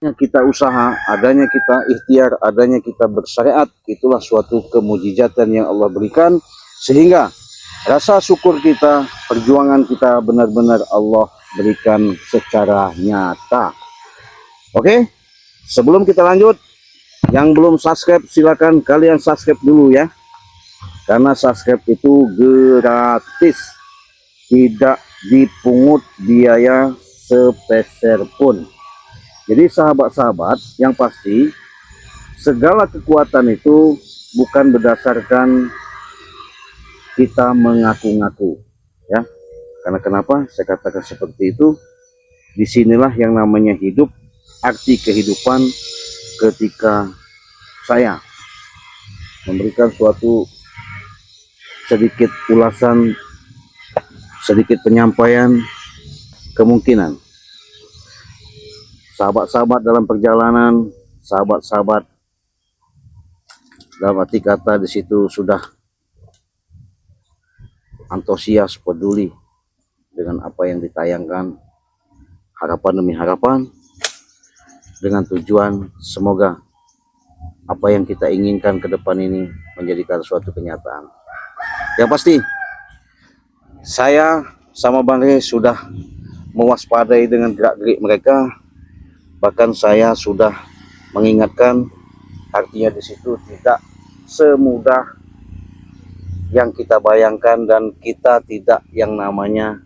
kita usaha, adanya kita ikhtiar, adanya kita bersyariat, itulah suatu kemujizatan yang Allah berikan, sehingga rasa syukur kita, perjuangan kita benar-benar Allah berikan secara nyata. Oke, sebelum kita lanjut, yang belum subscribe silakan kalian subscribe dulu ya, karena subscribe itu gratis, tidak dipungut biaya sepeser pun. Jadi sahabat-sahabat, yang pasti segala kekuatan itu bukan berdasarkan kita mengaku-ngaku ya. Karena kenapa saya katakan seperti itu? Disinilah yang namanya hidup, arti kehidupan ketika saya memberikan suatu sedikit ulasan, sedikit penyampaian kemungkinan sahabat-sahabat dalam perjalanan, sahabat-sahabat dalam arti kata di situ sudah antusias, peduli dengan apa yang ditayangkan, harapan demi harapan, dengan tujuan semoga apa yang kita inginkan ke depan ini menjadikan suatu kenyataan. Yang pasti saya sama Bang Rey sudah mewaspadai dengan gerak-gerik mereka. Bahkan saya sudah mengingatkan, artinya di situ tidak semudah yang kita bayangkan, dan kita tidak yang namanya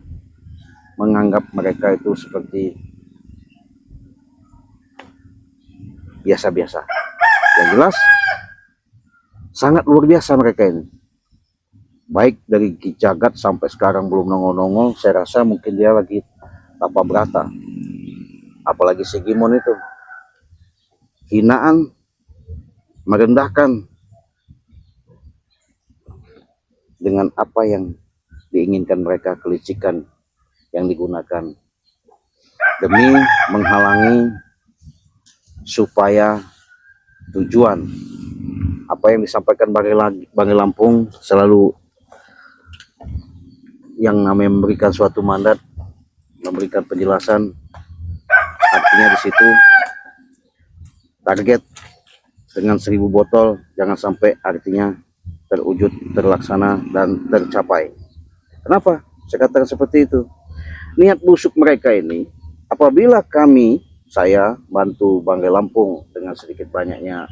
menganggap mereka itu seperti biasa-biasa. Yang jelas sangat luar biasa mereka ini. Baik dari Ki Jagat sampai sekarang belum nongol-nongol, saya rasa mungkin dia lagi tapa berata. Apalagi si Gimon itu hinaan, merendahkan dengan apa yang diinginkan mereka, kelicikan yang digunakan demi menghalangi supaya tujuan apa yang disampaikan Bang Lampung selalu yang namanya memberikan suatu mandat, memberikan penjelasan. Artinya di situ target dengan 1000 botol jangan sampai artinya terwujud, terlaksana dan tercapai. Kenapa saya katakan seperti itu? Niat busuk mereka ini, apabila saya bantu Bang Lampung dengan sedikit banyaknya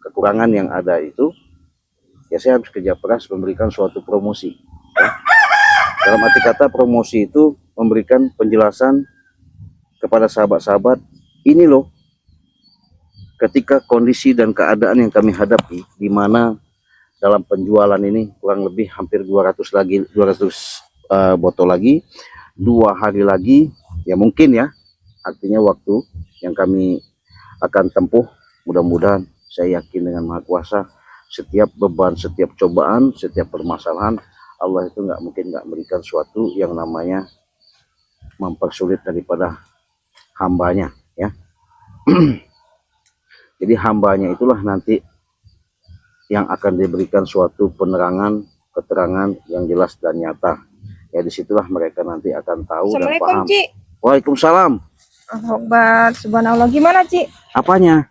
kekurangan yang ada itu, ya saya harus kerja keras memberikan suatu promosi ya. Dalam arti kata promosi itu memberikan penjelasan kepada sahabat-sahabat, ini loh ketika kondisi dan keadaan yang kami hadapi, di mana dalam penjualan ini kurang lebih hampir 200 botol lagi, 2 hari lagi ya mungkin ya, artinya waktu yang kami akan tempuh. Mudah-mudahan saya yakin dengan Maha Kuasa, setiap beban, setiap cobaan, setiap permasalahan, Allah itu mungkin nggak memberikan suatu yang namanya mempersulit daripada hambanya ya. Jadi hambanya itulah nanti yang akan diberikan suatu penerangan, keterangan yang jelas dan nyata ya. Disitulah mereka nanti akan tahu dan paham. Cik. Waalaikumsalam. Akbar, subhanallah. Gimana Ci? Apanya?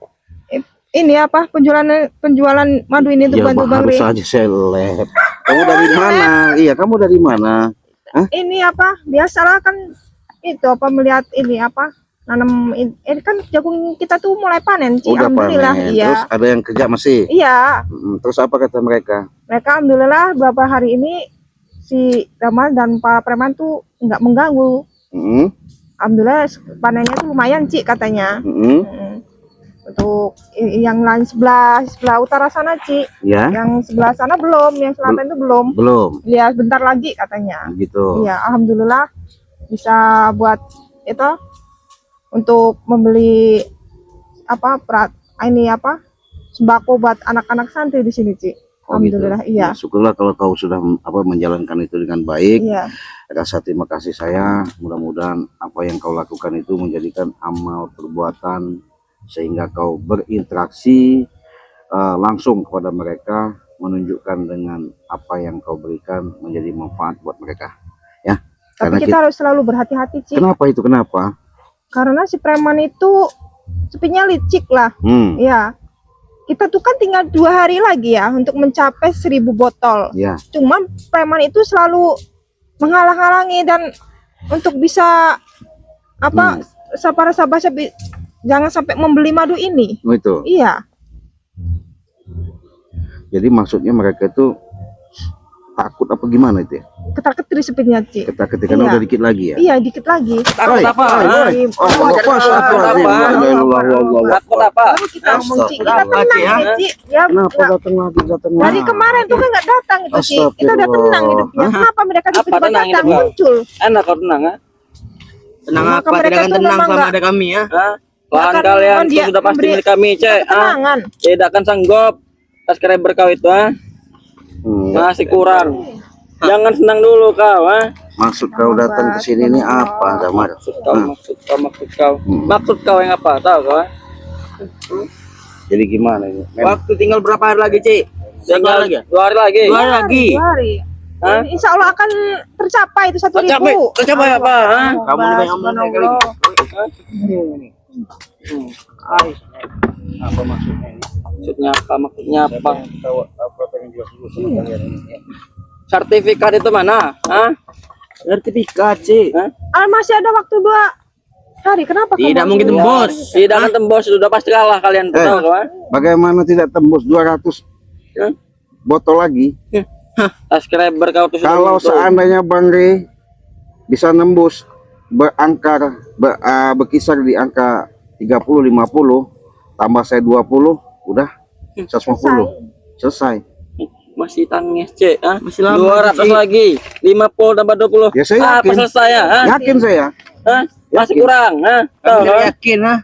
Ini apa penjualan madu ini tuh, bantu Bang Rey. Harus saja seleb. Kamu dari mana? Iya, kamu dari mana? Hah? Ini apa? Biasalah kan itu apa, melihat ini apa? Nanam ini kan jagung kita tuh mulai panen, Ci. Udah Alhamdulillah. panen. Iya. Terus ada yang kerja masih? Iya. Terus apa kata mereka? Mereka alhamdulillah beberapa hari ini si Ramal dan Pak Preman tuh nggak mengganggu. Alhamdulillah panennya tuh lumayan, Ci, katanya. Untuk yang lain sebelah utara sana, Ci. Ya. Yang sebelah sana belum, yang selatan itu belum. Belum. Ya, bentar lagi katanya. Gitu. Iya, alhamdulillah bisa buat itu untuk membeli apa sembako buat anak-anak santri di sini, Ci. Alhamdulillah, gitu. Iya. Ya, syukurlah kalau kau sudah menjalankan itu dengan baik. Iya. Rasa terima kasih saya. Mudah-mudahan apa yang kau lakukan itu menjadikan amal perbuatan, sehingga kau berinteraksi langsung kepada mereka, menunjukkan dengan apa yang kau berikan menjadi manfaat buat mereka ya. Tapi kita harus selalu berhati-hati, Ci. Kenapa itu? Kenapa? Karena si preman itu sepinya licik lah. Hmm. Ya, kita tuh kan tinggal 2 hari lagi ya untuk mencapai 1000 botol. Ya. Cuman preman itu selalu menghalang-halangi dan untuk bisa apa para sahabat jangan sampai membeli madu ini. Oh, itu. Iya. Jadi maksudnya mereka itu takut apa gimana itu ya? Ketar-ketir sepinya, Cik. Ketika karena Iya. udah dikit lagi ya. Iya, dikit lagi. Takut apa? Takut apa? Baru kita ngomong, Cik. Kita Astagfirullah. tenang ya. ya, Cik. Ya, Kenapa nggak- datang lagi? dari kemarin tuh kan nggak datang itu, Cik. Kita udah tenang hidupnya. Kenapa mereka tiba-tiba tenang datang hidupnya? muncul? Enak kau tenang ha? Tenang Maka apa? mereka Tidak akan tuh tenang memang sama nggak- ada kami ya. Hah? Lahan akan kalian memberi- itu sudah pasti memberi milik kami, Cek. Ah, Ketenangan. tidak akan sanggup. Subscriber kau itu, ha? Masih kurang. Jangan senang dulu kau, ha? Maksud kau datang ke sini ini apa, Damar? Maksud kau. Maksud kau yang apa? Tahu kau, ha? Jadi gimana ini? Waktu tinggal berapa hari lagi, Cik? Tinggal lagi ya? 2 hari lagi. 2 hari lagi. 2 hari. Hah? Insya Allah akan tercapai itu 1.000. Tercapai apa, ha? Kamu lebih ngomong kayak kali. Apa maksudnya ini? Maksudnya apa? Maksudnya apa? Tahu apa pengen jelas dulu sama kalian ini. Sertifikat itu mana? Hah? Sertifikat, Cik. Hah? Masih ada waktu 2 hari. Kenapa? Tidak kamu- mungkin tembus. Tidak akan tembus, sudah pasti kalah kalian. Tahu kau, ha? Bagaimana tidak tembus 200 Hah? botol lagi? Subscriber kau tuh sudah Kalau muncul. seandainya Bang Rey bisa nembus berkisar di angka 30 50 tambah saya 20 udah 150 selesai. Masih tangis, Cek, ha? Masih lama, 200 Cik. lagi. 50 tambah 20. Ya, saya Apa yakin. selesai ya, ha? Yakin saya. Hah? Masih Yakin. kurang, ha? Tahu, Tidak ha? yakin, ha?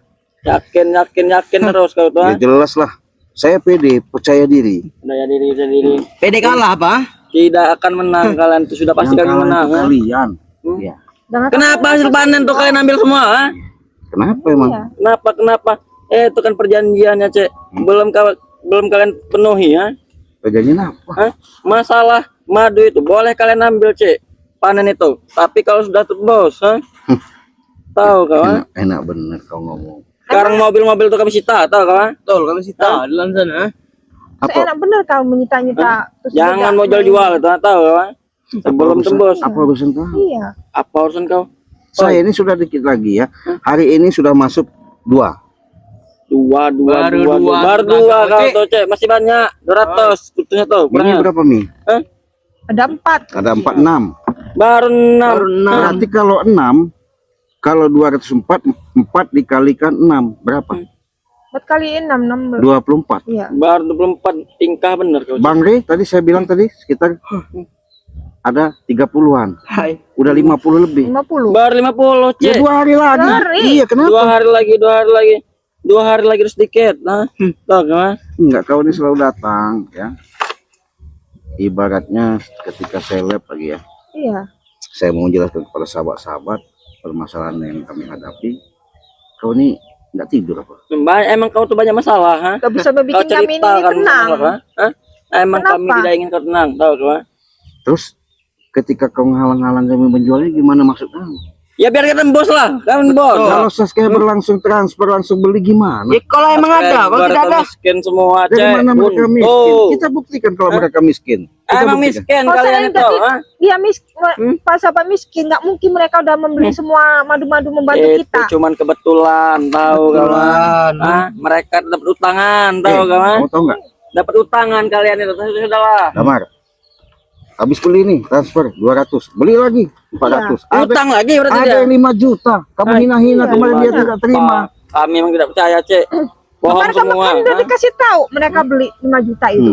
Yakin terus kau tuh, ha? Ya jelas lah. Saya pede, percaya diri. Daya diri. Pede kalah apa? Tidak akan menang kalian tuh sudah pasti Yang kalian kalah menang, itu ha? kalian. Hmm? Ya. Jangan Kenapa hasil panen tuh kalian ambil semua, ha? Kenapa emang? Iya. Kenapa? Itu kan perjanjiannya, Cek. Belum kalian penuhi, ha? Perjanjian apa? Hah? Masalah madu itu boleh kalian ambil, Cek. Panen itu. Tapi kalau sudah tembus, ha? Tahu kau, ha? Enak bener kau ngomong. Sekarang mobil-mobil itu kami sita, tahu kau, ha? Betul, kami sita di dalam sana. Apa Enak bener kau menyita-nyita. terus Jangan juga mau jual-jual itu, ha? Tahu kau, ha? Sebelum urusan- tembus. Apa urusan kau? Iya. Apa urusan kau? Saya ini sudah dikit lagi ya. Hari ini sudah masuk 2. Baru dua, kau Cek. tuh, Cek. Masih banyak. 200 kutunya tuh. Ini Kurang. berapa Mi? Hah? Ada 4. Ada 46. Baru 6. Berarti kalau 6, kalau 204, 4 dikalikan 6, berapa? 4 kali 6, 16. 24. Iya. Baru 24 tingkah bener kau. Bang Rey, tadi saya bilang tadi sekitar ada 30-an. Hai. Udah 50 lebih. 50. Baru 50, Ya Cek. 2 hari lagi. Dua hari. Iya, kenapa? 2 hari lagi. 2 hari lagi terus sedikit. Nah, tahu kan? Enggak, kau ini selalu datang ya. Ibaratnya ketika saya lab lagi ya. Iya. Saya mau menjelaskan kepada sahabat-sahabat permasalahan yang kami hadapi. Kau ini enggak tidur apa? Emang kau tuh banyak masalah, ha? Gak bisa Kau membuat kami ini ceritakan tenang. apa? Hah? Emang kami Kenapa? tidak ingin kau tenang, tahu kan? Terus ketika kau menghalang-halang kami menjualnya gimana maksud kamu? Ya biar kita tembus lah, kan bos. Kalau subscriber langsung transfer langsung beli gimana? Ya kalau emang ada, kalau tidak ada. Miskin semua, Dari Cek. mana mereka miskin? Buntu. Kita buktikan kalau mereka miskin. Kita Emang buktikan. miskin Kalau kalian saya itu, jadi- ha? Dia pas sahabat miskin, nggak mungkin mereka udah membeli semua madu-madu membantu Itu kita. cuman kebetulan, tahu kawan. Ah, mereka dapat utangan, tahu kawan. Kamu tahu nggak? Dapat utangan kalian itu, sudahlah. Damar, habis beli nih transfer 200, beli lagi 400. Utang lagi berarti Ada dia. yang 5 juta. Kamu hina-hina kemarin dia tidak terima. Kami memang tidak percaya, Cek. Bohong Kemarin kamu semua. kan udah ha? dikasih tahu mereka beli 5 juta itu.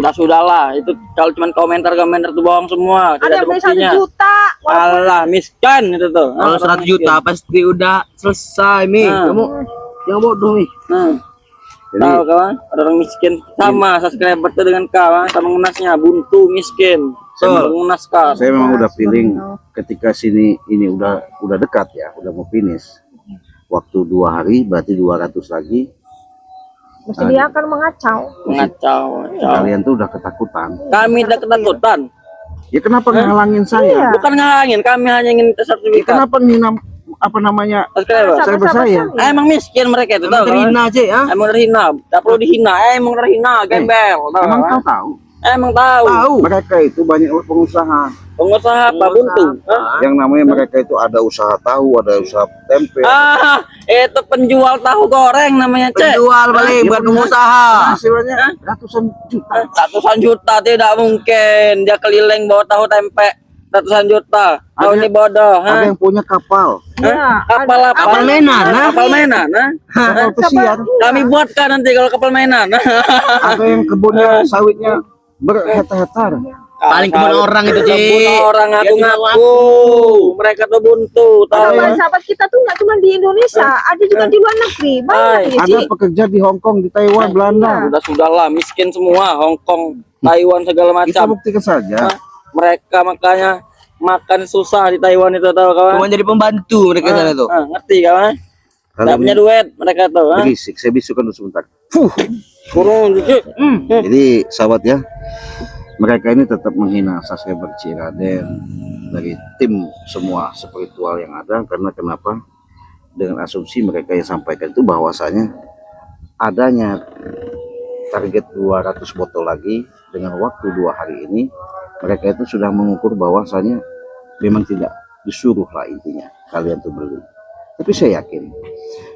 Sudahlah, itu kalau cuman komentar-komentar itu bohong semua, Ada tidak ada yang beli 1 buktinya. juta. Alah, miskin itu tuh. Kalau 100 juta pasti udah selesai, Mi. Kamu jangan bodoh, Mi. Jadi Tahu kawan, ada orang miskin sama subscriber tuh dengan kawan, sama ngenasnya buntu miskin. Sama ngenas kau. saya memang udah feeling ketika sini ini udah dekat ya, udah mau finish. Waktu 2 hari berarti 200 lagi. Mesti dia akan mengacau. Mengacau. Kalian tuh udah ketakutan. Kami tidak ketakutan. Ya kenapa ngehalangin saya? Iya. Bukan ngalangin, kami hanya ingin Ya, sertifikat. kenapa ngina apa namanya Subscriber. subscriber saya. Emang miskin mereka itu tahu kan? Terhina Cik, ah. Emang terhina, tak perlu dihina, emang terhina, gembel, tahu Emang kan? kau tahu? Emang tahu. Mereka itu banyak pengusaha. Pengusaha apa buntu? Hah? Yang namanya mereka itu ada usaha tahu, ada usaha tempe. Ah, itu penjual tahu goreng namanya, Cek. Penjual balik buat pengusaha. Hasilnya ratusan juta. Ratusan juta tidak mungkin. Dia keliling bawa tahu tempe ratusan juta. Tahu Ada- ini bodoh, Ada ha? yang punya kapal, Iya, Kapal apa? Kapal mainan, ha? Kapal mainan, ha? kapal pesiar. Kami buatkan nanti kalau kapal mainan. Ada yang kebunnya sawitnya berhektar-hektar. Paling kebun orang itu, Cik. Kebun orang Dia ngaku-ngaku. Mereka tuh buntu, tahu. sahabat kita tuh nggak cuma di Indonesia, ada juga di luar negeri. Banyak ya, Ada Ci. pekerja di Hong Kong, di Taiwan, Belanda. Sudahlah, miskin semua. Hong Kong, Taiwan segala Kita macam. buktikan saja. Mereka makanya makan susah di Taiwan itu, tahu kawan? Cuma jadi pembantu mereka sana tuh. Ngerti kawan? Kalau Nggak punya duit mereka tuh. Ha? berisik, saya bisukan dulu sebentar. Kurung dikit. Jadi sahabat ya, mereka ini tetap menghina subscriber Ciraden dari tim semua spiritual yang ada. Karena kenapa? Dengan asumsi mereka yang sampaikan itu bahwasanya adanya target 200 botol lagi dengan waktu 2 hari ini, mereka itu sudah mengukur bahwasanya memang tidak disuruh lah intinya kalian tuh beli. Tapi saya yakin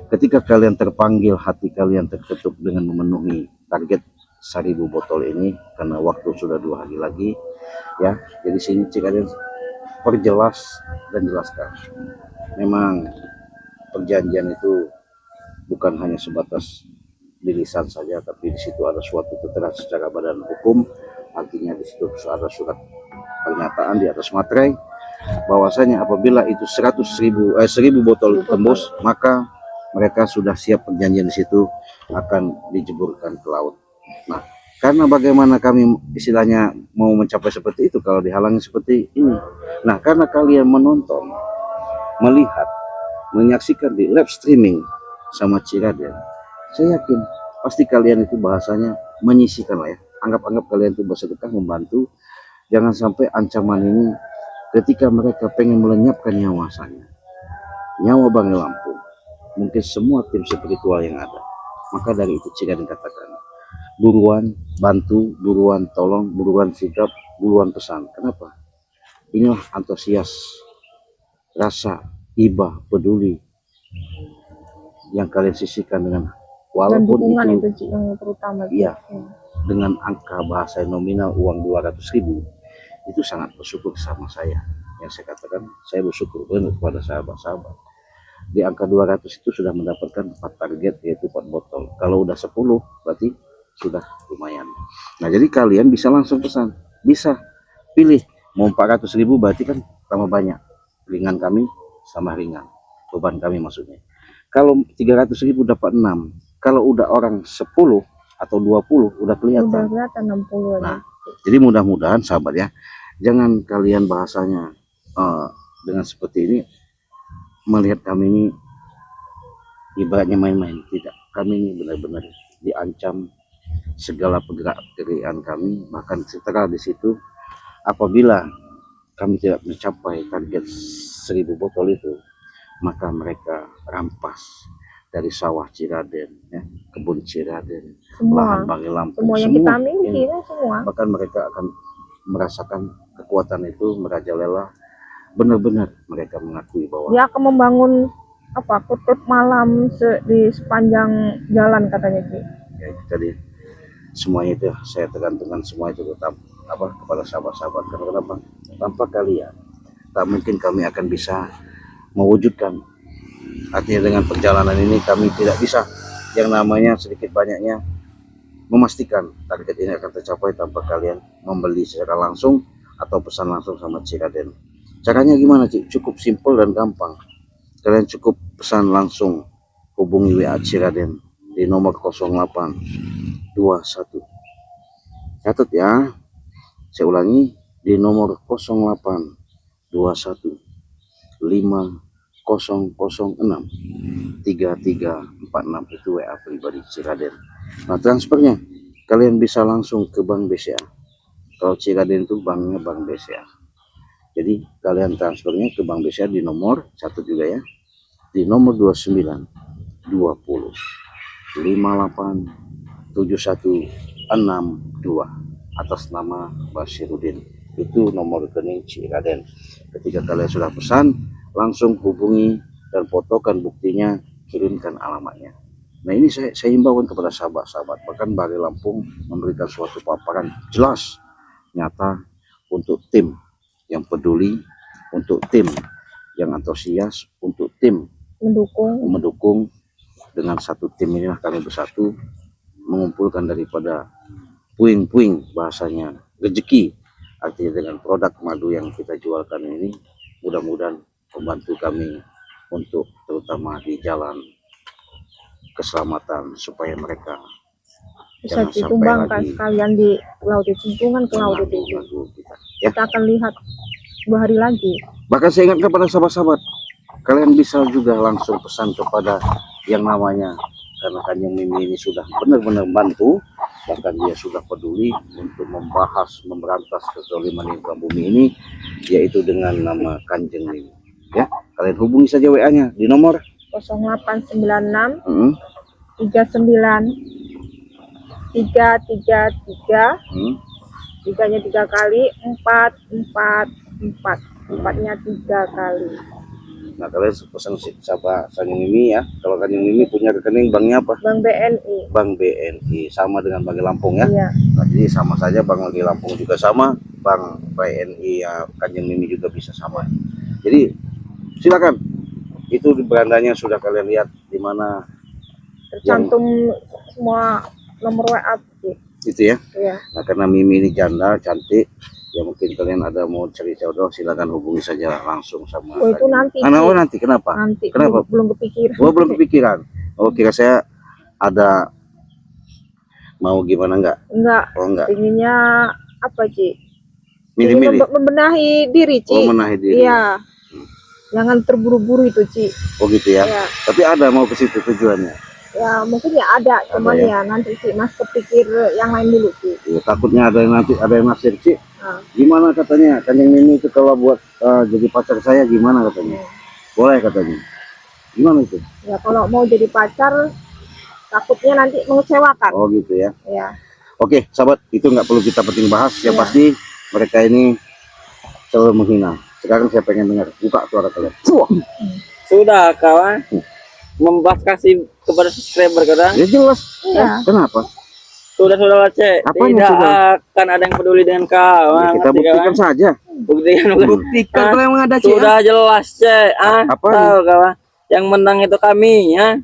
ketika kalian terpanggil, hati kalian terketuk dengan memenuhi target 1000 botol ini, karena waktu sudah 2 hari lagi ya. Jadi sini kalian perjelas dan jelaskan, memang perjanjian itu bukan hanya sebatas di lisan saja, tapi di situ ada suatu keterangan secara badan hukum. Artinya di situ ada surat pernyataan di atas materai bahwasanya apabila itu 1000 botol tembus, maka mereka sudah siap perjanjian di situ akan dijeburkan ke laut. Nah, karena bagaimana kami istilahnya mau mencapai seperti itu kalau dihalangi seperti ini. Nah, karena kalian menonton, melihat, menyaksikan di live streaming sama Ciraden, saya yakin pasti kalian itu bahasanya menyisikan lah ya. Anggap-anggap kalian itu bersedekah membantu. Jangan sampai ancaman ini ketika mereka pengen melenyapkan nyawa saya, nyawa Bang Lampung, mungkin semua tim spiritual yang ada. Maka dari itu Ciraden katakan, buruan bantu, buruan tolong, buruan sikap, buruan pesan. Kenapa? Inilah antusias, rasa iba, peduli yang kalian sisihkan dengan Dan walaupun dukungan itu itu, Ci, yang terutama. Ci. iya, dengan angka bahasa nominal uang 200.000, itu sangat bersyukur sama saya. Yang saya katakan, saya bersyukur benar kepada sahabat-sahabat. Di angka 200 itu sudah mendapatkan 4 target, yaitu 4 botol. Kalau udah 10 berarti sudah lumayan. Nah, jadi kalian bisa langsung pesan, bisa pilih mau 400.000 berarti kan tambah banyak. Ringan kami sama ringan, beban kami maksudnya. Kalau 300.000 dapat 6. Kalau udah orang 10 atau 20 udah Udah kelihatan. kelihatan 60 Nah, jadi mudah-mudahan sahabat ya, jangan kalian bahasanya dengan seperti ini melihat kami ini ibaratnya main-main. Tidak, kami ini benar-benar diancam segala pergerakan kami. Bahkan setelah di situ, apabila kami tidak mencapai target 1000 botol itu, maka mereka rampas dari sawah Ciraden, ya, kebun Ciraden, lahan semua. Bang Lampung, Semua yang kita miliki, ya. semua. Bahkan mereka akan merasakan kekuatan itu merajalela. Benar-benar mereka mengakui bahwa Dia akan membangun kutub malam di sepanjang jalan katanya, Ci. ya, itu tadi semuanya itu saya tergantungkan semua itu tetap kepada sahabat-sahabat. Karena kenapa? Tanpa kalian tak mungkin kami akan bisa mewujudkan. Artinya dengan perjalanan ini kami tidak bisa yang namanya sedikit banyaknya memastikan target ini akan tercapai tanpa kalian membeli secara langsung atau pesan langsung sama Ciraden. Caranya gimana, Ci? Cukup simpel dan gampang. Kalian cukup pesan langsung, hubungi WA Ciraden di nomor 0821. Catat ya, saya ulangi, di nomor 0821 5006 3346, itu WA pribadi Ciraden. Nah, transfernya kalian bisa langsung ke Bank BCA. Kalau Ciraden itu banknya Bank BCA. Jadi kalian transfernya ke Bank BCA di nomor 1 juga ya, di nomor 29 20 58 7162 atas nama Basirudin. Itu nomor rekening Cik Raden. Ketika kalian sudah pesan, langsung hubungi dan fotokan buktinya, kirimkan alamatnya. Nah ini saya himbaukan kepada sahabat-sahabat, bahkan Bari Lampung memberikan suatu paparan jelas, nyata untuk tim yang peduli, untuk tim yang antusias, untuk tim mendukung. Dengan satu tim inilah kami bersatu mengumpulkan daripada puing-puing, bahasanya rezeki. Artinya dengan produk madu yang kita jualkan ini mudah-mudahan membantu kami untuk terutama di jalan keselamatan, supaya mereka Bisa jangan sampai ditumbangkan lagi sekalian di laut itu, tuntungan ke laut itu. mengganggu kita, ya. Kita akan lihat 2 hari lagi. Bahkan saya ingatkan kepada sahabat-sahabat, kalian bisa juga langsung pesan kepada yang namanya, karena Kanjeng Mimi ini sudah benar-benar bantu, bahkan dia sudah peduli untuk membahas, memberantas kezaliman di muka bumi ini, yaitu dengan nama Kanjeng Mimi. Ya, kalian hubungi saja WA-nya di nomor 0896 hmm, 39 333 hmm, 3-nya 3 kali 444, 4-nya 3 kali. Nah kalian pesan siapa Kanjeng Mimi ya. Kalau Kanjeng Mimi punya rekening banknya apa? Bank BNI. Bank BNI, sama dengan Bank Lampung ya. Iya. Nah, jadi sama saja, Bank Lampung juga sama, Bank BNI ya, Kanjeng Mimi juga bisa sama. Jadi silakan, itu di berandanya sudah kalian lihat di mana Tercantum semua nomor WA sih. itu ya. Iya. Nah karena Mimi ini janda cantik, ya mungkin kalian ada mau cari jodoh, silakan hubungi saja langsung sama Oh itu nanti. oh Ci. nanti kenapa? Nanti. Kenapa? Belum kepikiran. Oh belum kepikiran. Oh kira saya ada mau gimana enggak? Enggak. Oh enggak. Inginnya apa Ci? Milih-milih. Ingin membenahi diri Ci. Oh menahi diri. Iya. Jangan terburu-buru itu Ci. Oh gitu ya. Iya. Tapi ada mau ke situ tujuannya. Ya mungkin ya ada, cuman ya? ya nanti sih Mas kepikir yang lain dulu sih. Ya, takutnya ada yang nanti ada yang nasir sih. Nah, Gimana katanya Kanjeng Mimi itu kalau buat jadi pacar saya gimana katanya? Boleh katanya. Gimana itu? ya kalau mau jadi pacar takutnya nanti mengecewakan. Oh gitu ya. Ya. Oke, sahabat, itu nggak perlu kita penting bahas. Yang Iya. pasti mereka ini selalu menghina. Sekarang saya pengen dengar, buka suara kalian. Sudah kawan. Membahas kasih kepada subscriber kadang. Ya jelas. Iya. Kenapa? Sudah lah cek. Apanya Tidak sudah? akan ada yang peduli dengan kau. Ya, kita buktikan saja. Buktikan kalau yang ada Cik. Sudah jelas cek. Apa Tahu kawan. Yang menang itu kami ya.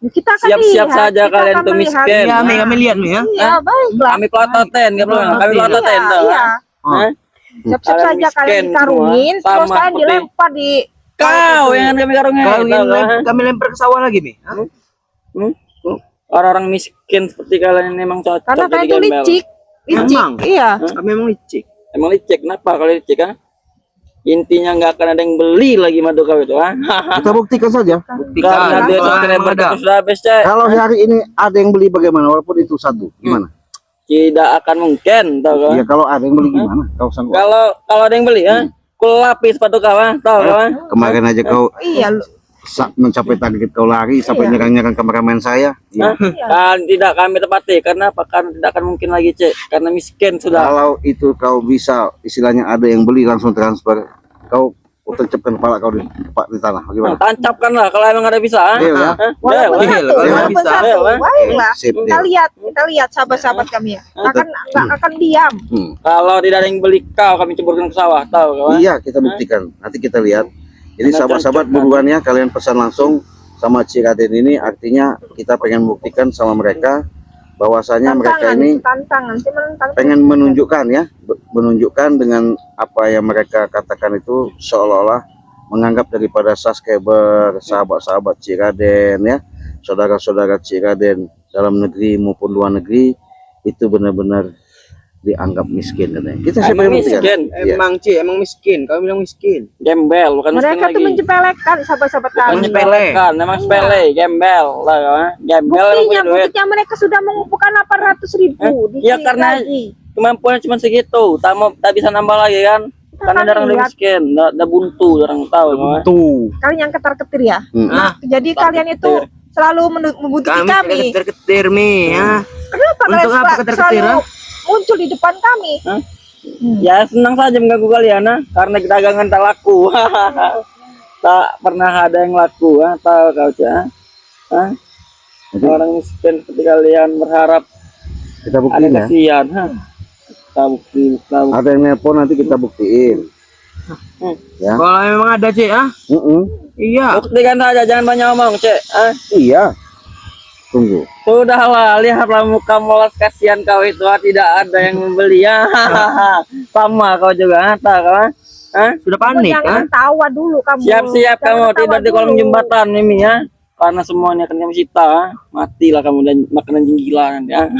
Kita akan Siap-siap lihat, saja kita kalian akan tuh melihat. miskin. Ya, kami lihat nih ya. Iya, baiklah. Kami pelototen, nggak perlu. Kami pelototen Iya, tuh. iya. Hah? Siap-siap Kalian saja kalian miskin dikarungin, semua, terus sama kalian putih. dilempar di Kau yang kami karungin. Kami lempar ke sawah lagi nih. Orang-orang miskin seperti kalian ini memang cocok karena jadi kalian itu gembel. licik. Licik. Emang? Iya. Kami emang licik. Emang licik, kenapa kalau licik kan? Intinya nggak akan ada yang beli lagi madu kau itu, Kita buktikan saja. Karena dia Kalau subscriber ada. kita sudah habis, cek. Kalau hari ini ada yang beli bagaimana? Walaupun itu satu, gimana? Tidak akan mungkin, tahu kan? Ya kalau ada yang beli gimana? Kau sanggup? Kalau ada yang beli, kulapis sepatu kau, tahu kan? Kemarin aja kau Iya. mencapai target kau lari sampai nyerang-nyerang kameramen saya. Ya. Kan tidak kami tepati, karena apa? Karena tidak akan mungkin lagi, cek. Karena miskin sudah. Kalau itu kau bisa, istilahnya ada yang beli langsung transfer, kau tancapkan kepala kau di tanah, bagaimana? Tancapkanlah kalau emang ada bisa. Deal ya? Walaupun Deal, satu, kalau walaupun bisa. satu. Deal, Baiklah. Sip, Kita deal. lihat sahabat-sahabat kami ya. Nggak akan diam. Kalau tidak ada yang beli kau, kami ceburkan ke sawah, tahu kawan? Iya, kita buktikan. Nanti kita lihat. Jadi sahabat-sahabat buruan ya, kalian pesan langsung sama Cik Raden ini, artinya kita pengen buktikan sama mereka bahwasanya mereka ini Tantangan, cuman tantangan. pengen menunjukkan ya, menunjukkan dengan apa yang mereka katakan itu seolah-olah menganggap daripada subscriber, sahabat-sahabat Cik Raden ya, saudara-saudara Cik Raden dalam negeri maupun luar negeri itu benar-benar dianggap miskin katanya. Kita siapa Emang yang buktikan? miskin? Iya. Emang Cik, emang miskin. Kami bilang miskin. Gembel, bukan miskin Mereka lagi. tuh mencepelekan sahabat-sahabat kami. Menyepelekan, memang sepele, gembel lah, kawan. Gembel emang Buktinya, punya duit. buktinya mereka sudah mengumpulkan 800.000 di Ya sini karena lagi. kemampuannya cuma segitu, tak bisa nambah lagi kan? Karena akan darang udah lihat. miskin, udah buntu, darang tahu kan? Tuh. Kalian yang ketar-ketir ya. Hmm. Nah, jadi kalian itu selalu membuntuti Kami kami. ketir-ketir Mi ya. Kenapa kalian Untuk apa ketar-ketir, selalu muncul di depan kami? Hah? Ya senang saja mengganggu kalian, karena dagangan tak laku. Tak pernah ada yang laku, tahu kau cah? Orang miskin seperti kalian berharap Kita ada buktiin ya. kasihan, Kita bukti. Ada yang nelpon nanti kita buktiin. Ya. Kalau memang ada Cik Iya. Buktikan saja, jangan banyak omong, Cek. Iya. Tunggu. Sudahlah, lihatlah muka molas kasihan kau itu, tidak ada yang membeli ya. Sama kau juga, tahu kau? Sudah Kamu panik jangan tawa dulu kamu. Siap-siap Jangan kamu tawa tidur di kolong dulu. jembatan Mimi ya. Karena semuanya akan kami sita. Matilah kamu dan makanan jinggilan ya.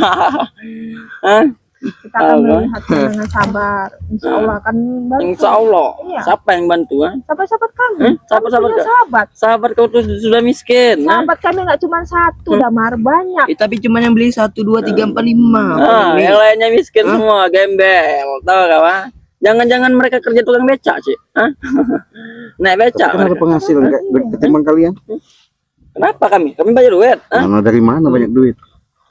Kita akan melihatnya dengan sabar. Insya Allah akan bantu. Insya Allah. Iya. Siapa yang bantu? Sahabat-sahabat kami. Sahabat-sahabat Kami punya kau? sahabat. Sahabat kau tuh sudah miskin. Sahabat kami nggak cuma satu, Damar, banyak. Tapi cuma yang beli 1, 2, 3, 4, 5. Yang lainnya miskin semua, gembel. Tahu kau? Jangan-jangan mereka kerja tukang becak, Cik. Naik becak. Kan ada mereka. penghasilan ketimbang kalian. Kenapa kami? Kami bayar duit. Mana dari mana banyak duit?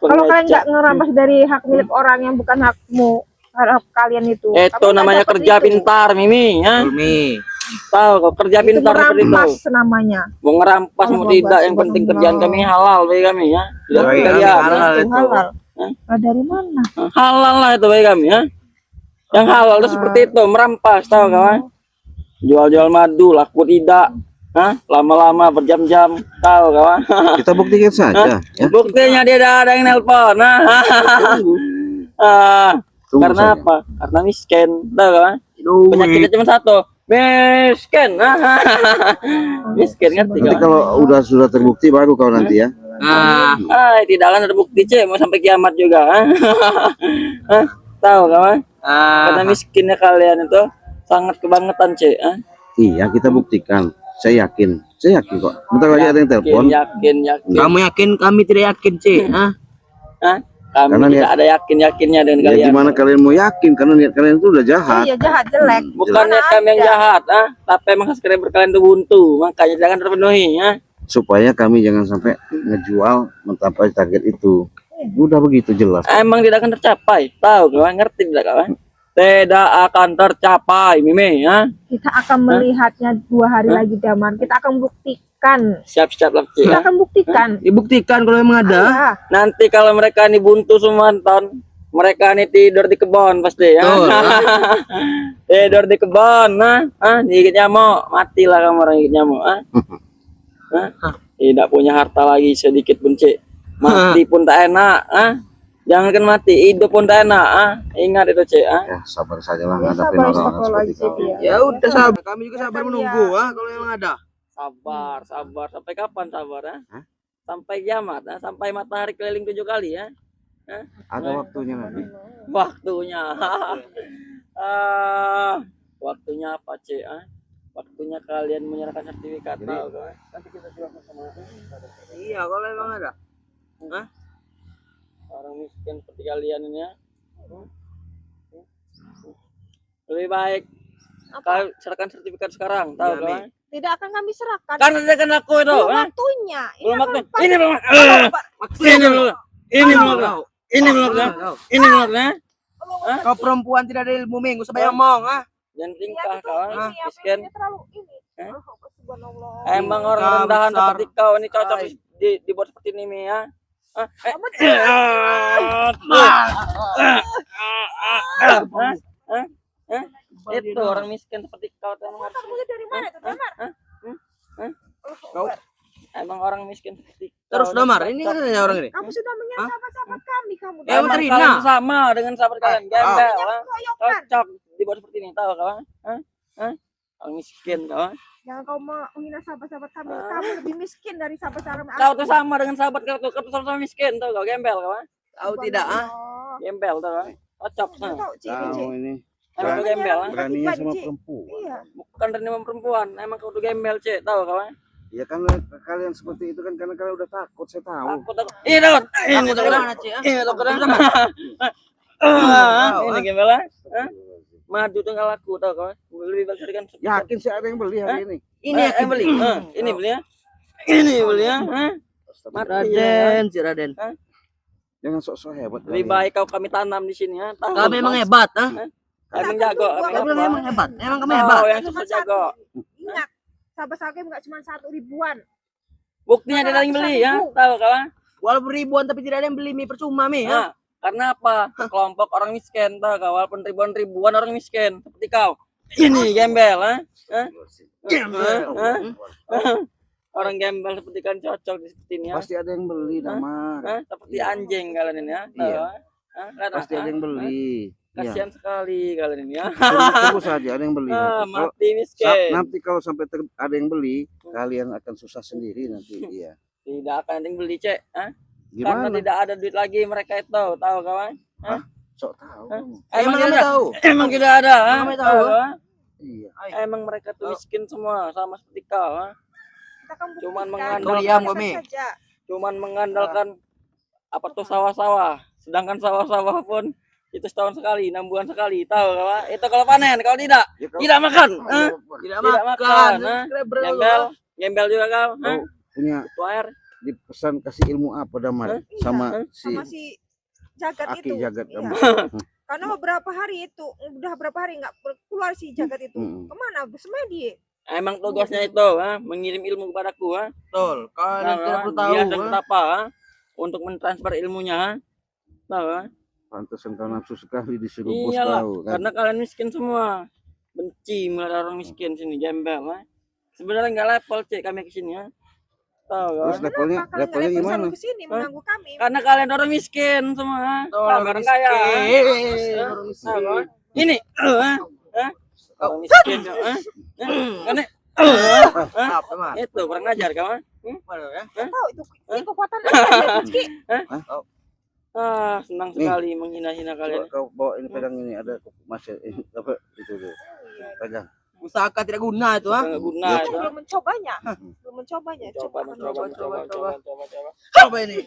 Kalau kalian nggak ngerampas dari hak milik orang yang bukan hakmu, hak kalian itu. Itu kamu nggak namanya dapat kerja itu. pintar, Mimi. Ya? Mi. Tahu kau kerja Itu pintar seperti itu. merampas namanya. Mau ngerampas mau Allah, tidak, yang penting kerjaan kami halal bagi kami ya. Tidak Baik, kalian. halal Itu itu. halal. Nah, dari mana? Halal lah itu bagi kami ya. Yang halal itu seperti itu, merampas, tahu kawan? Jual-jual madu, laku tidak. Lama-lama berjam-jam, tahu kawan? Kita buktikan saja. Ya. Buktinya dia ada yang nelpon. Tunggu Karena saja. apa? Karena miskin, tahu kawan? Penyakitnya cuma satu, miskin. Miskin ngerti Nanti kawan? kalau sudah terbukti baru kau nanti ya. Tidak akan ada bukti cek, mau sampai kiamat juga. Tahu kawan? Karena miskinnya kalian itu sangat kebangetan cek. Iya, kita buktikan. Saya yakin kok. Bentar lagi ada yang telepon. Yakin. Kamu yakin? Kami tidak yakin Cik Kami Karena tidak ada yakinnya dengan Ya kalian. gimana kalian mau yakin? Karena niat kalian itu udah jahat. Iya, jahat, jelek. Bukan niat kami yang jahat, tapi emang subscriber kalian itu buntu, makanya jangan terpenuhi. Supaya kami jangan sampai ngejual mencapai target itu. Udah begitu jelas. Emang tidak akan tercapai, tahu kawan? Ngerti tidak kawan? Tidak akan tercapai, Mimi ya. Kita akan melihatnya 2 hari lagi, Damar. Kita akan buktikan. Siap-siap lah cek. Kita akan buktikan. Dibuktikan kalau memang ada. Iya. Nanti kalau mereka ini buntu semua nonton, mereka ini tidur di kebun pasti ya. Betul, Tidur di kebun, digigit nyamuk, matilah kamu orang gigit nyamuk. Tidak punya harta lagi sedikit pun cek. Mati pun tak enak. Jangankan mati, hidup pun tak enak. Ingat itu cek. Ya sabar saja lah ngadapin Sabar, orang-orang seperti astagfirullahaladzim, kau. ya. Ya udah sabar. Kami juga sabar menunggu kalau memang ada. Sabar. Sampai kapan sabar? Sampai kiamat, sampai matahari keliling 7 kali ya. Ada waktunya nanti. Waktunya. Waktunya apa cek? Waktunya kalian menyerahkan sertifikat. Tahu kan? Nanti kita jual sama. Iya kalau memang ada. Orang miskin seperti kalian ini ya. Lebih baik kalian serahkan sertifikat sekarang, tahu Iya, kan? Tidak akan kami serahkan. Karena dia kan aku itu, Belum waktunya. belum waktu. akan Ini belum. Ini belum. Kau perempuan tidak ada ilmu minggu sebanyak ngomong Jangan Iya, tingkah betul. kawan, Ini apa miskin. ini terlalu ini. Hah? Subhanallah. Emang orang Tingkah rendahan besar. seperti kau ini cocok Hai. dibuat seperti ini Mi, ya. Kamu Itu orang miskin seperti kau tuh emang harus. kamu dari mana tuh, Damar? Kau Emang orang miskin seperti kau. terus Damar ini kan ada orang ini. Kamu sudah mengingat sahabat-sahabat kami, kamu. Emang Trina. kalian sama dengan sahabat kalian, gembel, Keroyokan. cocok dibuat seperti ini, tahu kawan? Orang miskin kawan. Jangan kau menghina sahabat-sahabat kami. Kamu lebih miskin dari sahabat-sahabat kami. Kau tuh sama dengan sahabat kau tuh sama miskin, tahu kau gembel kawan? Tahu tidak Gembel tahu kan? Cocok Tahu, nah. Cik, Cik. Kau ini Emang tuh gembel, beraninya sama Cik. perempuan. Iya. bukan dari perempuan, emang kau tuh gembel cek, tahu kawan? Ya kan kalian seperti itu kan karena kalian udah takut, saya tahu. Aku takut. Ini takut. Ini Takut takut. dari mana Cik Ini takut. Ini gembel, madu tinggal laku, tahu kawan? Lebih bagus kan. Yakin sih ada yang beli hari ini? Ini yang beli. Ini beli ya. Ini beli ya. Mati Raden, si Raden. Jangan sok-sok hebat. Lebih baik kami tanam di sini ya. Tahu. Kami emang hebat, ah. Emang jago. Kami bilang emang hebat. Emang kami Tahu hebat. yang susah jago. Ingat, sahabat-sahabat nggak cuma 1 ribuan. Buktinya ada yang beli ya. Tahu kawan? Walaupun ribuan tapi tidak ada yang beli mie percuma mie, ya. Nah, karena apa? Kelompok orang miskin, tahu kau? Walaupun ribuan orang miskin seperti kau. Ini gembel, ha? Orang gembel seperti kan cocok di seperti ini ya. Pasti ada yang beli, Damar. Seperti anjing kalian ini ya. Iya. Tahu? Pasti ada yang beli. Kasihan sekali kalian ini ya. Tunggu saja ada yang beli. Mati miskin. Nanti kalau sampai ada yang beli, kalian akan susah sendiri nanti. Iya. Tidak akan ada yang beli, Cek. Karena Gimana? tidak ada duit lagi mereka itu, tahu kawan? Sok tahu. Emang kami tidak tahu. Emang tidak ada. Kami tahu. Kawan? Iya. Emang mereka tuh miskin semua sama seperti kau. Kita kan Cuman buktikan. mengandalkan- Diam kami. Saja. Cuman mengandalkan apa tuh sawah-sawah. Sedangkan sawah-sawah pun itu setahun sekali, 6 bulan sekali, tahu kawan? Itu kalau panen, kalau tidak, Ya, kalau- tidak makan. Tidak Tidak makan. makan, Subscriber Gembel, gembel juga kau. Kau punya Itu air. dipesan kasih ilmu apa Damar sama Sama si Jagat Aki itu. Jagat Iya. kamu. Karena beberapa hari itu, udah berapa hari nggak keluar si Jagat itu. Kemana? Bersemedi. Emang tugasnya itu, mengirim ilmu kepadaku, Betul. Kalian tidak perlu tahu. Dia dan betapa untuk mentransfer ilmunya, tahu? Pantesan kau nafsu sekali disuruh bos Iyalah, kau kan. karena kalian miskin semua. Benci melihat orang miskin sini, gembel. Sebenarnya nggak level cek kami ke sini ya. Tahu Terus kan? levelnya levelnya gimana? Ke sini mengganggu kami. Karena kalian orang miskin semua. Betul, Tahu, orang kaya. Orang miskin. Tahu kan? Ini orang miskin ya. Karena Apa, Mas? itu kurang ajar kawan. Tahu itu ini kekuatan apa, Rizky? Senang sekali menghina-hina kalian. Kau bawa ini pegang ini ada masih apa itu tuh. Pegang. Usahakan tidak guna itu, ah. Nggak guna Ya, itu. Belum mencobanya. Belum mencobanya. Coba. Apa ini?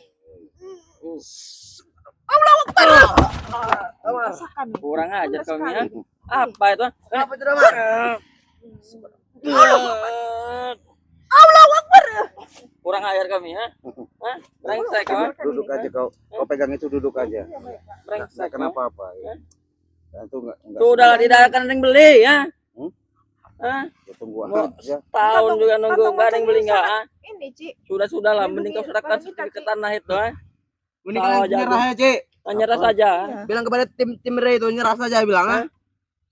Rasakan. Kurang ajar Benar kami ya. sekali. Apa itu? Apa itu, Mas? Kurang ajar kami ya. Brengsek kawan. Duduk aja kau. Kau pegang itu duduk aja. Brengsek. Enggak kenapa apa ya. Nah, itu enggak Sudah tidak akan ada yang beli ya. ya, tunggu Mau aja. tahun juga nunggu nggak ada yang beli nggak? Ini, Ci. Sudah lah. Mending kau Lindungi serahkan barang kita, sertifikat Ci. tanah itu. Ini Tahu kalian aja, nyerah ya, Cik. Nyerah saja. Iya. Bilang kepada tim Ray itu nyerah saja bilang, ah.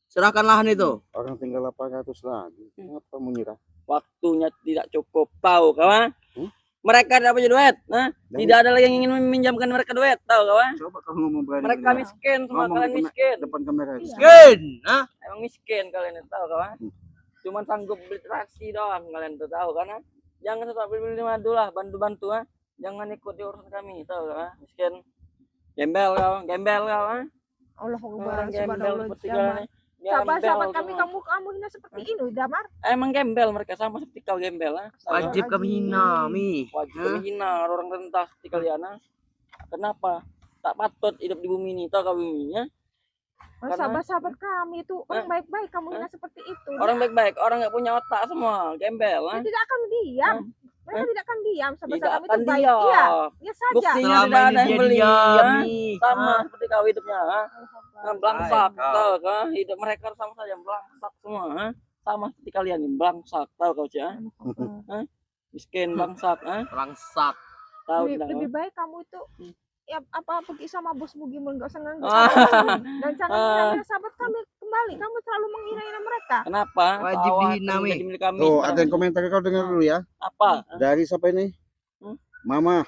Serahkan lahan itu. Orang tinggal 800 lagi. Kenapa mau nyerah? Waktunya tidak cukup. Tahu kawan? Mereka tidak punya duit. Tidak ada lagi yang ingin meminjamkan mereka duit. Tahu kawan? Coba kamu ngomong berani. Mereka benar. miskin. Semua Ngomong kalian di miskin. depan kamera itu. Miskin, ah. Emang miskin kalian itu, tahu kawan? Cuman sanggup beli taksi doang kalian tuh, tahu kan? Jangan tetap beli madu lah, bantu-bantu jangan ikuti urusan kami, tahu kan? Miskin. Gembel kau. Allah Orang Akbar. gembel Subhanallah. seperti Damar. kalian. Sahabat-sahabat kami, semua. kamu hina seperti ini, Damar. Emang gembel mereka sama seperti kau gembel Wajib kami hina, Mi. Wajib menghina orang rendah seperti kalian Kenapa? Tak patut hidup di bumi ini, tahu kau buminya? Karena- Sahabat-sahabat kami itu orang baik-baik, kamu hina seperti itu. Orang baik-baik, orang nggak punya otak semua, gembel Dia tidak akan diam. Mereka tidak akan diam. Tidak Sahabat-sahabat kami akan itu baik. diam. Iya, dia saja. Buktinya Selama tidak ada ini yang dia beli diam, Mi. sama seperti kau hidupnya belangsak, Kau. tahu kau? Hidup mereka sama saja belangsak semua sama seperti kalian ini belangsak, tahu kau sih miskin belangsak Rangsat. tahu lebih, tidak lebih kau? baik kamu itu ya apa pergi sama bos Bugimun, nggak usah nganggur Ah. dan jangan menghina sahabat kami kembali. Kamu selalu menghina mereka. Kenapa? Wajib Sawah dihina, itu Mi. menjadi milik kami Tuh, sekarang. ada yang komentar kau dengar dulu ya. Apa? Dari siapa ini? Mama.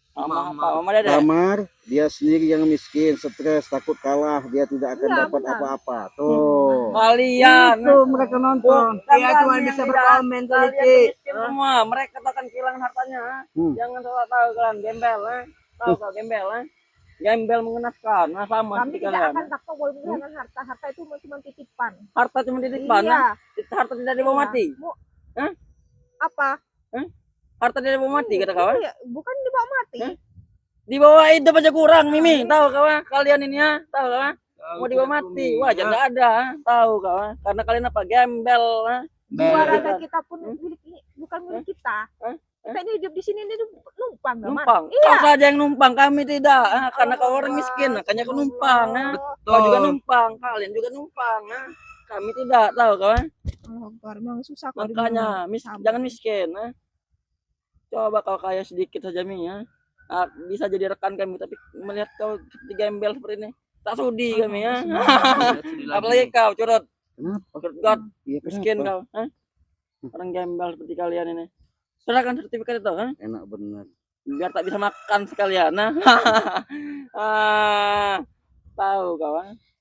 Mama Mama. apa? Mama Dede. Damar, dia sendiri yang miskin, stres, takut kalah, dia tidak akan Iya, dapat benar. apa-apa. Tuh. Kalian mereka nonton. Dia cuma bisa berkomen tuh, kalian Cik. miskin semua. Mereka akan kehilangan hartanya. Jangan salah tahu kalian gembel tahu kau gembel gembel mengenaskan sama Kami seperti tidak kalian akan takut boleh kehilangan harta. Harta itu cuma titipan. harta cuma titipan Iya. harta tidak dibawa Iya. mati Apa? harta tidak dibawa mati kata kawan Iya, bukan dibawa mati. dibawa hidup aja kurang Mimi tahu kawan kalian ini tahu kawan mau dibawa mati. Wajar nggak ada, tahu kau? Karena kalian apa? Gembel. Jiwa Bel. raga kita pun bukan milik kita. Kita ini hidup di sini ini numpang, Damar. Numpang. Kau saja yang numpang, kami tidak. Karena kau orang miskin, makanya kau numpang. Kau juga numpang, kalian juga numpang. Kami tidak, tahu kau? Memang susah kok. Makanya jangan miskin. Coba kau kaya sedikit saja Mi ya. Bisa jadi rekan kami, tapi melihat kau seperti gembel seperti ini, tak sudi kami ya. Apalagi kau curut. Kenapa? Curut God, Iya, miskin kenapa? kau. Orang gembel seperti kalian ini. Serahkan sertifikat itu, Enak benar. biar tak bisa makan sekalian. Tahu kau?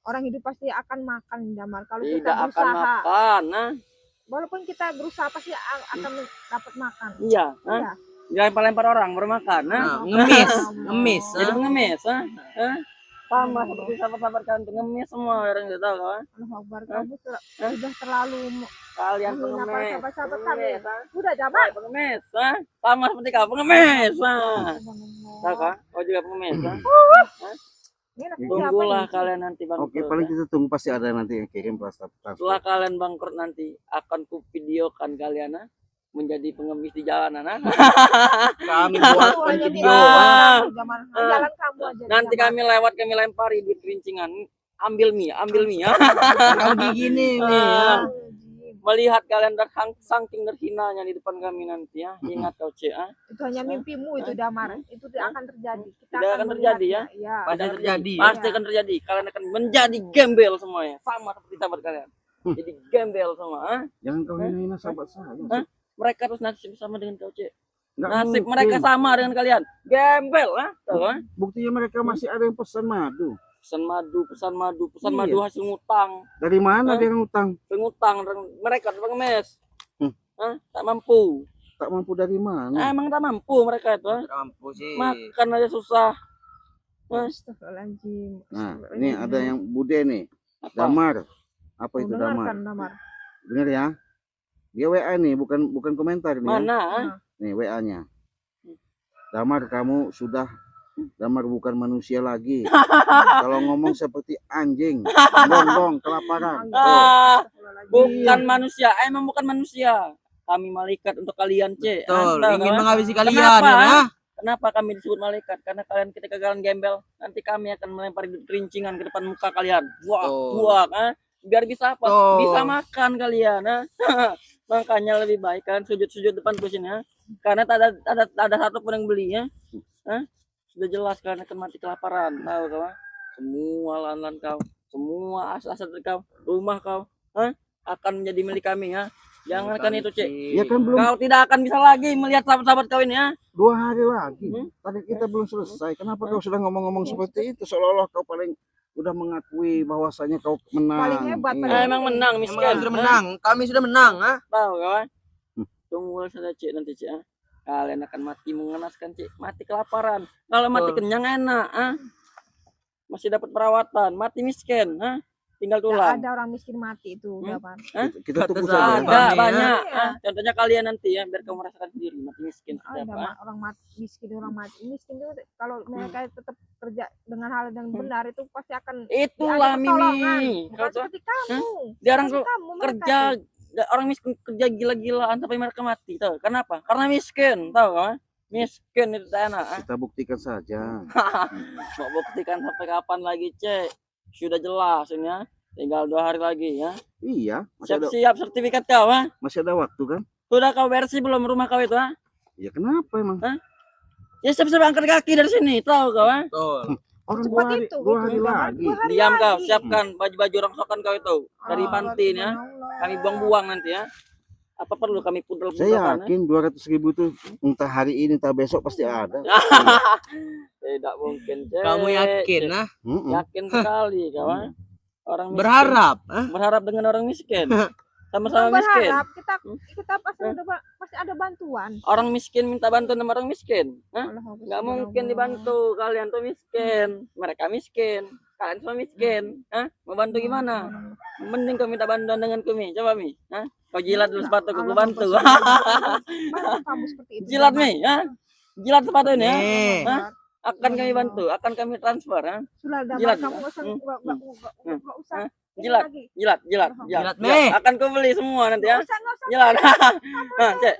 Orang hidup pasti akan makan, Damar. Kalau Tidak kita akan berusaha, makan. walaupun kita berusaha pasti akan dapat makan. Iya. Iya. Lempar-lempar orang baru makan. Ngemis, ngemis. Jadi pengemis. Sama seperti sahabat-sahabat kalian pengemis semua orang tidak tahu kau. Allah Akbar, kamu sudah terlalu Kalian menghina para pengemis. sahabat-sahabat kami. Pengemis, Sudah, Damar. pengemis, sama seperti kau pengemis. Tahu kah? Kau juga pengemis. Ini anak Tunggulah siapa nih? kalian nanti bangkrut. Oke, paling kita tunggu pasti ada nanti yang kirim transfer. Setelah kalian bangkrut nanti akan ku videokan kalian menjadi pengemis di jalanan. Kami Kamu buatkan aja video. bilang, Damar. Jalan kamu aja. Nanti Damar. kami lewat kami lempari duit kerincingan. Ambil mie. Kau gini nih ya. Melihat kalian saking terhinanya di depan kami nanti ya. Ingat kau Cek. Itu hanya mimpimu itu, Damar. Itu tidak akan terjadi. Kita Tidak akan terjadi, ya? melihatnya. Iya. Pasti terjadi. Pasti akan terjadi. Kalian akan menjadi gembel semuanya. Sama seperti sahabat kalian. Jadi gembel semua. Jangan kau hina sahabat saya. Mereka terus nasib sama dengan kau Cek. Nggak Nasib mungkin. mereka sama dengan kalian. Gembel. Tahu kan? Buktinya mereka masih ada yang pesan madu. Pesan madu Iya. hasil ngutang. Dari mana dia yang utang? Pengutang mereka pengemis. Hmm. Tak mampu. Tak mampu dari mana? Emang tak mampu mereka itu. Mampu sih. Makan aja susah. Astagfirullahaladzim. Nah, ini ada yang Bude nih. Apa? Damar. Apa itu Damar? Dengarkan, Damar. Dengar ya. Dia WA nih, bukan komentar nih. Ya. Mana? Nih WA-nya. Damar, kamu sudah Damar bukan manusia lagi. Kalau ngomong seperti anjing, bongbong, kelaparan. Bukan manusia. Emang bukan manusia. Kami malaikat untuk kalian, Cek. Betul, Tahu, ingin kan? menghabisi kalian Kenapa? ya. Kenapa kami disebut malaikat? Karena kalian ketika kalian gembel, nanti kami akan melempar kerincingan ke depan muka kalian. Buak, Betul. buak, biar bisa apa? Betul. Bisa makan kalian, Makanya lebih baik kalian sujud-sujud depan kursinya. Karena tak ada satu pun yang beli ya. Sudah jelas kalian akan mati kelaparan, tahu kau? Semua lahan kau, semua aset kau, rumah kau, akan menjadi milik kami ya. Jangankan itu, Cek. Ya kan belum Kau tidak akan bisa lagi melihat sahabat-sahabat kau ini ya. 2 hari lagi. Tadi kita belum selesai. Kenapa kau sudah ngomong-ngomong seperti itu? Seolah-olah kau paling udah mengakui bahwasanya kau menang. Paling hebat, Iya. paling Emang menang Emang miskin. kami sudah menang. Kami sudah menang, ha? Tahu kawan? Tunggu saja Cik nanti Cik. Kalian akan mati mengenaskan Cik. Mati kelaparan. Kalau mati kenyang enak. Masih dapat perawatan. Mati miskin. Tinggal Nggak tulang. ada orang miskin mati itu, Damar. Kita tunggu Kata saja. sahabat. Ada Bang, ya. banyak. Iya. Contohnya kalian nanti ya. Biar kamu merasakan sendiri. Mati miskin. Ada Seperti apa. orang mati miskin, orang mati miskin itu kalau mereka tetap kerja dengan hal yang benar itu pasti akan Itulah ada pertolongan. Mimi. Bukan Kau tahu? seperti kamu. Dia orang Seperti kamu, mereka kerja. itu. Orang miskin kerja gila-gilaan sampai mereka mati. Tahu? Kenapa? Karena miskin. Tahu kan? Miskin itu tak enak. Kita buktikan saja. Mau buktikan sampai kapan lagi Cek? Sudah jelas ini ya. Tinggal 2 hari lagi ya. Iya, masih ada Siap-siap sertifikat kau masih ada waktu kan? Sudah kau bersih belum rumah kau itu Ya kenapa emang? Ya siap-siap angkat kaki dari sini. Tahu kau Betul. Orang Cepat 2 hari, itu, 2 hari Damar. lagi. 2 hari Diam kau. lagi. Siapkan baju-baju rongsokan kau itu. Dari Ah, panti ini ya. Allah. Kami buang-buang nanti ya. Apa perlu kami pudel Saya yakin 200.000 tuh entah hari ini entah besok pasti ada. Tidak mungkin Cek. Kamu yakin, ha? Mm-mm. Yakin sekali kau Orang miskin. Berharap, ha? Berharap dengan orang miskin. Sama-sama Bukan miskin. berharap, kita pasti ada bantuan. Orang miskin minta bantuan sama orang miskin. Allah Akbar. Nggak mungkin dibantu. Kalian tuh miskin. Mereka miskin. Kalian semua miskin. Mau bantu gimana? Mending kau minta bantuan dengan kami. Coba Mi. Kau jilat dulu sepatu kau bantu. Masa kamu seperti itu? Jilat Mi. Jilat sepatu ini ya. Nih. Akan kami bantu, akan kami transfer. Ha? Sudah Damar, Jilat, kamu Mbak. nggak usah nggak usah ini Jilat, lagi. jilat. Jilat, Mi. Akan kau beli semua nanti ya. Nggak usah Jilat. kamu Nah, Cek.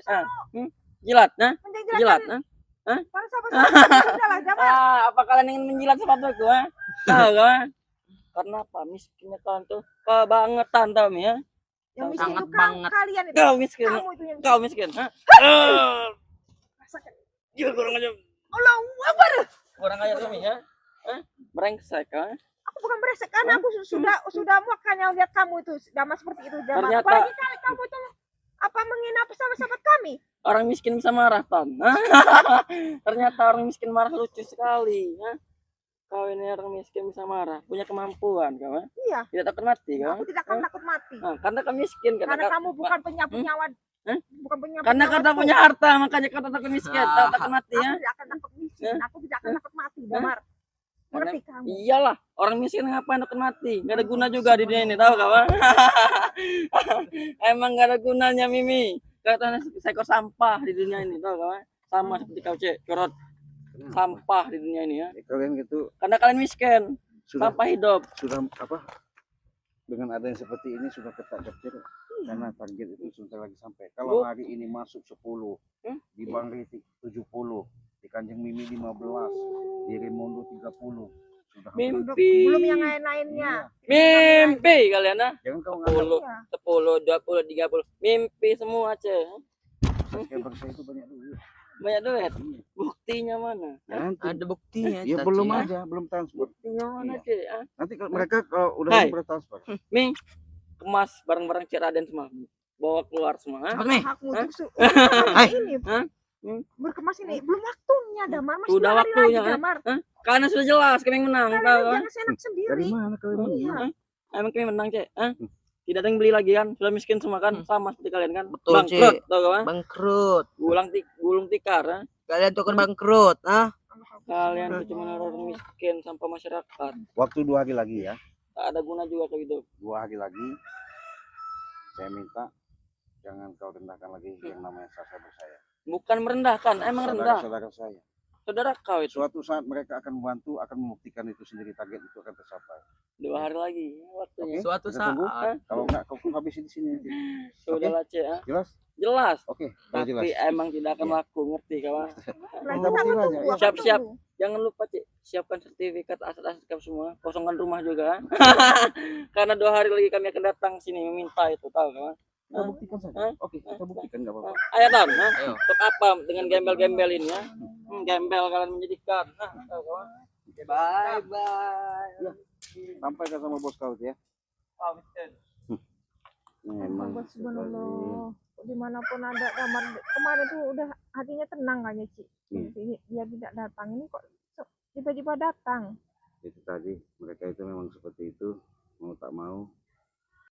Jilat, nah. menjilat Jilat, nah. para sahabat sudah lah Damar. Apa kalian ingin menjilat sepatuku, ha? Tahu kan? Karena apa? Miskinnya kalian tuh kebangetan tahu Mi ya. Yang miskin Sangat itu banget. kalian itu. Kau miskin. Kamu itu yang Kau miskin, ha? rasakan. Gila kurang aja. Allahu Akbar. Kurang aja kami ya. Brengsek, ha? Aku bukan beresek karena aku sudah muak hanya lihat kamu itu Damar seperti itu Damar. Ternyata- Apalagi kali kamu itu apa menghina sahabat kami. Orang miskin bisa marah, Tan. Ternyata orang miskin marah lucu sekali, ha? Kau ini orang miskin bisa marah, punya kemampuan, kau, ha? Iya. Tidak takut mati, kau. Aku tidak akan takut mati. Nah, karena kau miskin, Karena kamu bukan penyapu nyawa. Hah? Bukan penyapu karena kau tak nyawaku. punya harta, makanya kau tak takut miskin, tak takut mati, ya. Aku tidak akan takut miskin. Aku tidak akan takut mati, Damar. Mengerti kamu? Iyalah, orang miskin ngapain takut mati? Gak ada guna juga di dunia ini, tahu kawan? Emang gak ada gunanya, Mimi. Katanya seekor sampah di dunia ini, tahu kawan? Sama seperti kau, Cek, corot sampah di dunia ini, ya. Kalian gitu Karena kalian miskin, sudah sampah hidup. sudah apa? Dengan adanya seperti ini sudah ketak ketir karena target itu sebentar lagi sampai. Kalau hari ini masuk 10, di Bang Riti 70, di Kanjeng Mimi 15, di Remondo 30. Sudah Mimpi. Belum yang lain-lainnya. Mimpi kalian, ah. jangan kau nganggap 10, 10, 20, 30. Mimpi semua, Cek. subscriber saya itu banyak duit. Banyak duit. Buktinya mana? Nanti Ada buktinya. ya Taci, belum ya. aja, belum transfer. Buktinya mana, Iya. Cek? Ah? Nanti kalau mereka kalau udah Hai. bertransfer. Mi, kemas barang-barang Cik Raden semua. Bawa keluar semua. Ha? Cepat, Mi. Hakmu Hah? untuk Hai. ini. Hah? Berkemas ini belum waktunya Damar. Masih Sudah 2 hari waktunya, lagi, Damar. Karena sudah jelas kami yang menang. Kalian Tahu kan? jangan senang Dari sendiri. mana kalian ini? Iya. Emang kami menang, Cek. Ha? Tidak ada yang beli lagi kan? Sudah miskin semua kan? Sama seperti kalian kan? Betul, Bangkrut, Cik. tahu kan? Bangkrut. Gulung tikar. Ha? Kalian tuh kan bangkrut, ah? Kalian itu cuma orang miskin sampah masyarakat. Waktu 2 hari lagi ya. Tak ada guna juga ke hidup. 2 hari lagi saya minta jangan kau rendahkan lagi yang namanya sahabat saya. Bukan merendahkan, emang rendah. Saudara saya. Saudara kau itu. Suatu saat mereka akan membantu, akan membuktikan itu sendiri, target itu akan tercapai. 2 hari lagi waktunya. Suatu kita tunggu. saat. Kalau enggak kau habisin di sini nanti. Sudahlah, Cek. Ha? Jelas? Jelas. Oke, kalau Tapi jelas. emang tidak akan laku, ngerti kawan? Lagi Kita kita buktiin aja, tunggu, ya. akan Siap-siap. tunggu. Jangan lupa, Cik, siapkan sertifikat aset-aset kamu semua, kosongkan rumah juga. Karena 2 hari lagi kami akan datang sini meminta itu, tahu kan? Kita buktikan saja. Oke, kita buktikan enggak apa-apa. Ayo, Tan, nah, Ayo. untuk apa dengan gembel-gembel ini ya? Gembel kalian menjadikan. Nah, tahu kan? Bye bye. Sampaikan sama bos kau itu ya. Memang Bagus, subhanallah. Dimanapun ada Damar kemarin tuh udah hatinya tenang kayaknya Ci. Dia tidak datang ini kok tiba-tiba datang. itu tadi mereka itu memang seperti itu